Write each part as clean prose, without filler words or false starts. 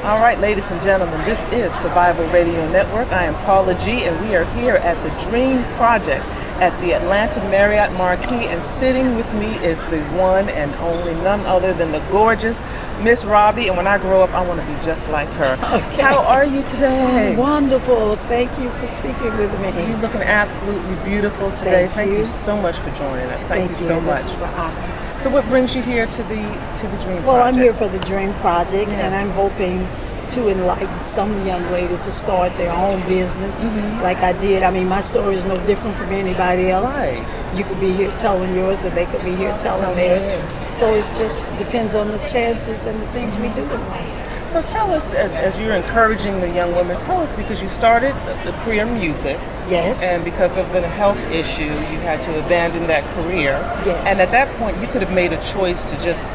All right, ladies and gentlemen, this is Survival Radio Network. I am Paula G, and we are here at the Dream Project at the Atlanta Marriott Marquis, and sitting with me is the one and only, none other than the gorgeous Miss Robbie, and when I grow up, I want to be just like her. Okay. How are you today? Wonderful. Thank you for speaking with me. You're looking absolutely beautiful today. Thank you so much for joining us. Thank you so much. This is an honor. So what brings you here to the Dream Project? Well, I'm here for the Dream Project, and I'm hoping to enlighten some young lady to start their own business like I did. I mean, my story is no different from anybody else. Right. You could be here telling yours, or they could be here telling theirs. So it just depends on the chances and the things we do in life. So tell us, as you're encouraging the young women, tell us, because you started a career in music. Yes. And because of a health issue, you had to abandon that career. Yes. And at that point, you could have made a choice to just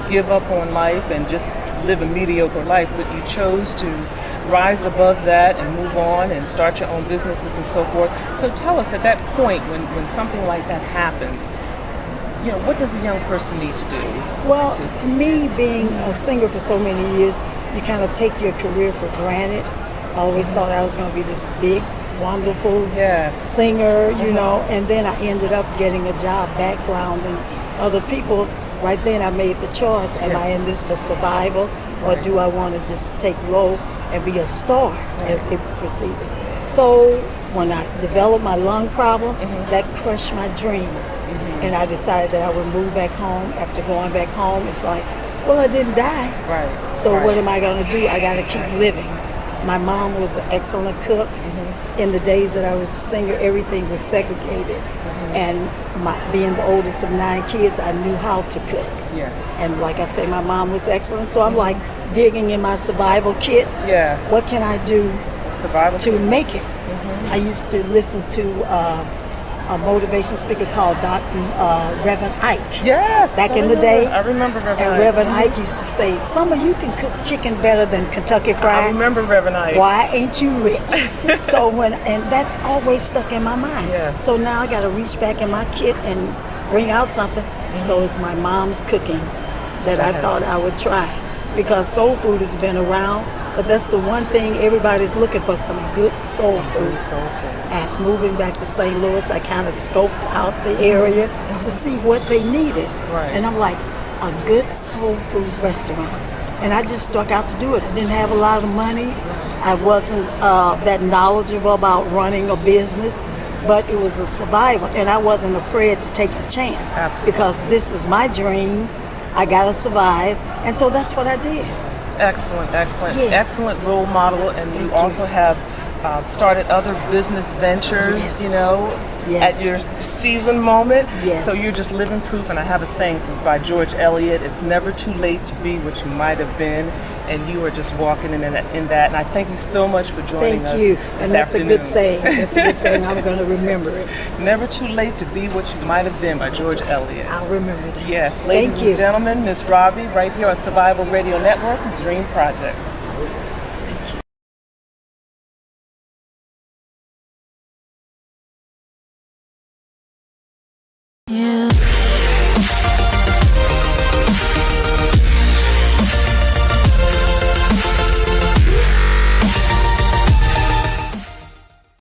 give up on life and just live a mediocre life, but you chose to rise above that and move on and start your own businesses and so forth. So tell us, at that point, when something like that happens, you know, what does a young person need to do? Well, me being a singer for so many years, you kind of take your career for granted. I always thought I was going to be this big, wonderful singer, you know, and then I ended up getting a job backgrounding other people. Right then I made the choice, am I in this for survival, or do I want to just take low and be a star as they proceeded? So when I developed my lung problem, that crushed my dream. And I decided that I would move back home. After going back home, it's like, well, I didn't die. Right. So what am I going to do? I got to keep living. My mom was an excellent cook. In the days that I was a singer, everything was segregated. And being the oldest of 9 kids, I knew how to cook. Yes. And like I say, my mom was excellent. So I'm like digging in my survival kit. Yes. What can I do to make it? I used to listen to a motivation speaker called Reverend Ike. Yes. Back in the day. I remember Reverend Ike. And Reverend Ike used to say, some of you can cook chicken better than Kentucky Fried. I remember Reverend Ike. Why ain't you rich? And that always stuck in my mind. Yes. So now I got to reach back in my kit and bring out something. So it's my mom's cooking that I thought I would try. Because soul food has been around, but that's the one thing everybody's looking for, some good soul food. And moving back to St. Louis, I kind of scoped out the area to see what they needed. Right. And I'm like, a good soul food restaurant. And I just struck out to do it. I didn't have a lot of money. I wasn't that knowledgeable about running a business, but it was a survival. And I wasn't afraid to take the chance. Absolutely. Because this is my dream. I got to survive. And so that's what I did. Excellent. Yes. Excellent role model. And you also have started other business ventures, you know, at your season moment. Yes. So you're just living proof. And I have a saying by George Eliot, it's never too late to be what you might have been. And you are just walking in that. And I thank you so much for joining us. Thank you. And that's a good saying. That's a good saying. I'm going to remember it. Never too late to be what you might have been, by George Eliot. I'll remember that. Yes. Ladies and gentlemen, Miss Robbie, right here on Survival Radio Network, Dream Project.